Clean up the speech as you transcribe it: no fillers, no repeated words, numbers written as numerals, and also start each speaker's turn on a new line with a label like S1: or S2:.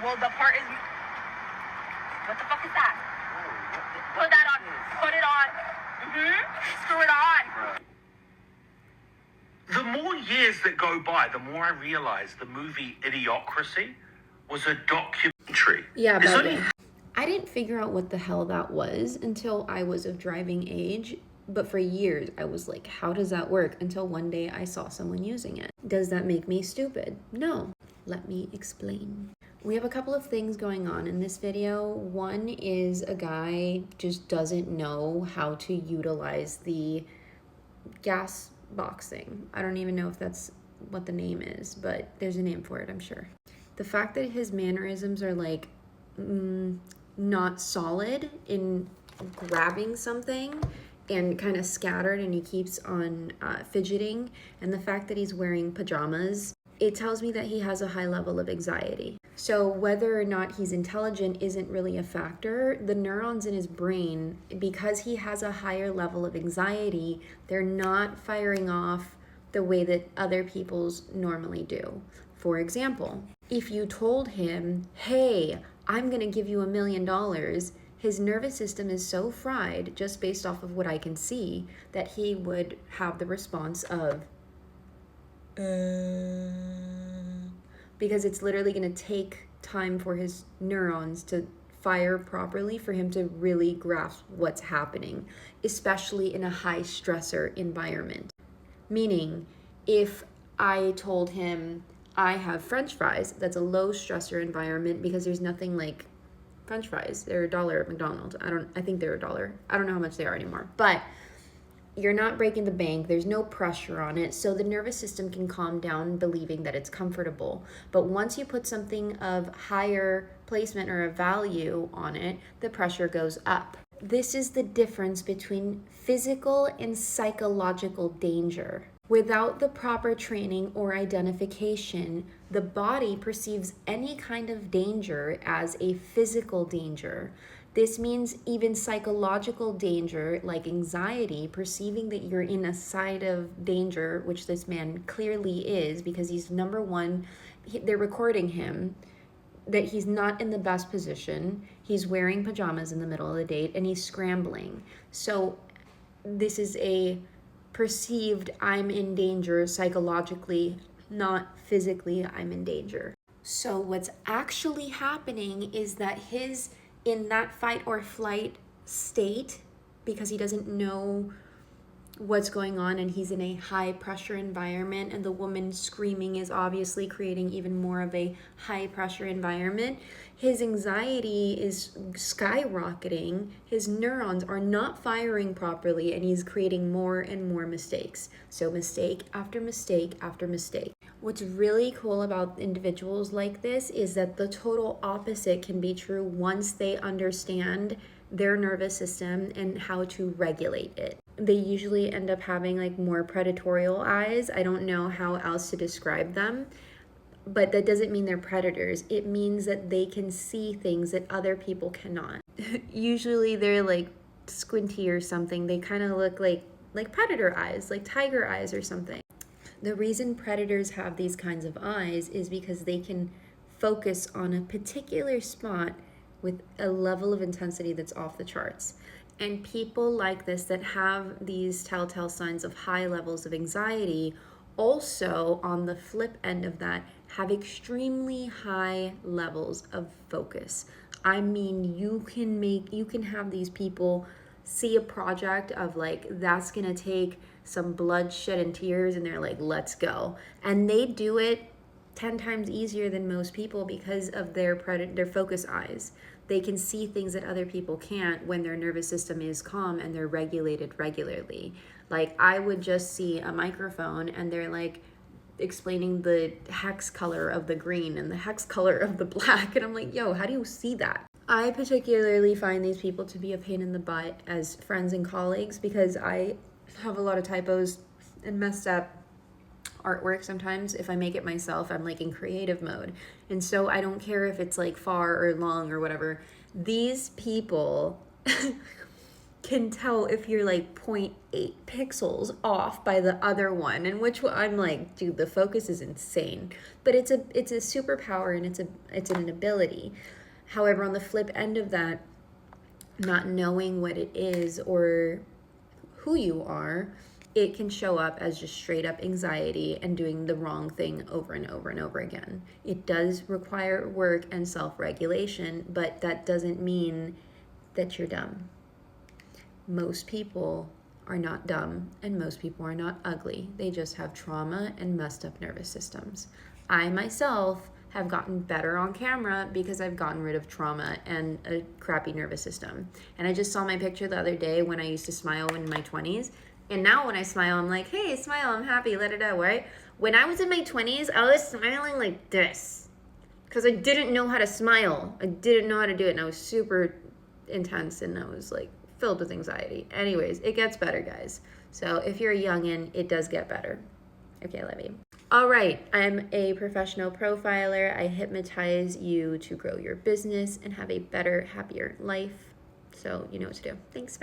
S1: Well, the part is... What the fuck is that? Put that on. Put it on. Screw it on.
S2: The more years that go by, the more I realize the movie Idiocracy was a documentary.
S3: Yeah,
S2: There's
S3: but
S2: only
S3: I didn't figure out what the hell that was until I was of driving age. But for years, I was like, how does that work? Until one day I saw someone using it. Does that make me stupid? No. Let me explain. We have a couple of things going on in this video. One is a guy just doesn't know how to utilize the gas box thing. I don't even know if that's what the name is, but there's a name for it, I'm sure. The fact that his mannerisms are like not solid in grabbing something and kind of scattered, and he keeps on fidgeting, and the fact that he's wearing pajamas, it tells me that he has a high level of anxiety. So whether or not he's intelligent isn't really a factor. The neurons in his brain, because he has a higher level of anxiety, they're not firing off the way that other people's normally do. For example, if you told him, hey, I'm gonna give you $1 million, his nervous system is so fried, just based off of what I can see, that he would have the response of, because it's literally going to take time for his neurons to fire properly for him to really grasp what's happening, especially in a high stressor environment. Meaning, if I told him I have French fries, that's a low stressor environment because there's nothing like French fries. They're $1 at McDonald's. I think they're $1. I don't know how much they are anymore, but you're not breaking the bank. There's no pressure on it. So the nervous system can calm down believing that it's comfortable. But once you put something of higher placement or a value on it, the pressure goes up. This is the difference between physical and psychological danger. Without the proper training or identification, the body perceives any kind of danger as a physical danger. This means even psychological danger, like anxiety, perceiving that you're in a side of danger, which this man clearly is, because he's number one, they're recording him, that he's not in the best position. He's wearing pajamas in the middle of the date, and he's scrambling. So this is a perceived I'm in danger psychologically, not physically I'm in danger. So what's actually happening is that his in that fight or flight state, because he doesn't know what's going on and he's in a high pressure environment, and the woman screaming is obviously creating even more of a high pressure environment, his anxiety is skyrocketing, his neurons are not firing properly, and he's creating more and more mistakes. So mistake after mistake after mistake. What's really cool about individuals like this is that the total opposite can be true once they understand their nervous system and how to regulate it. They usually end up having like more predatorial eyes. I don't know how else to describe them, but that doesn't mean they're predators. It means that they can see things that other people cannot. Usually they're like squinty or something. They kind of look like predator eyes, like tiger eyes or something. The reason predators have these kinds of eyes is because they can focus on a particular spot with a level of intensity that's off the charts. And people like this that have these telltale signs of high levels of anxiety also, on the flip end of that, have extremely high levels of focus. I mean, you can have these people see a project of like, that's gonna take some bloodshed and tears, and they're like, let's go. And they do it 10 times easier than most people because of their focus eyes. They can see things that other people can't when their nervous system is calm and they're regulated regularly. Like, I would just see a microphone and they're like explaining the hex color of the green and the hex color of the black, and I'm like, yo, how do you see that? I particularly find these people to be a pain in the butt as friends and colleagues because I have a lot of typos and messed up artwork sometimes. If I make it myself, I'm like in creative mode, and so I don't care if it's like far or long or whatever. These people can tell if you're like 0.8 pixels off by the other one, and which one I'm like, dude, the focus is insane. But it's a superpower, and it's an ability. However, on the flip end of that, not knowing what it is or who you are, it can show up as just straight up anxiety and doing the wrong thing over and over and over again. It does require work and self-regulation, but that doesn't mean that you're dumb. Most people are not dumb, and most people are not ugly. They just have trauma and messed up nervous systems. I myself have gotten better on camera because I've gotten rid of trauma and a crappy nervous system. And I just saw my picture the other day when I used to smile in my 20s. And now when I smile, I'm like, hey, smile, I'm happy, let it out, right? When I was in my 20s, I was smiling like this because I didn't know how to smile. I didn't know how to do it, and I was super intense, and I was like filled with anxiety. Anyways, it gets better, guys. So if you're a youngin', it does get better. Okay, love you. All right, I'm a professional profiler. I hypnotize you to grow your business and have a better, happier life. So you know what to do. Thanks.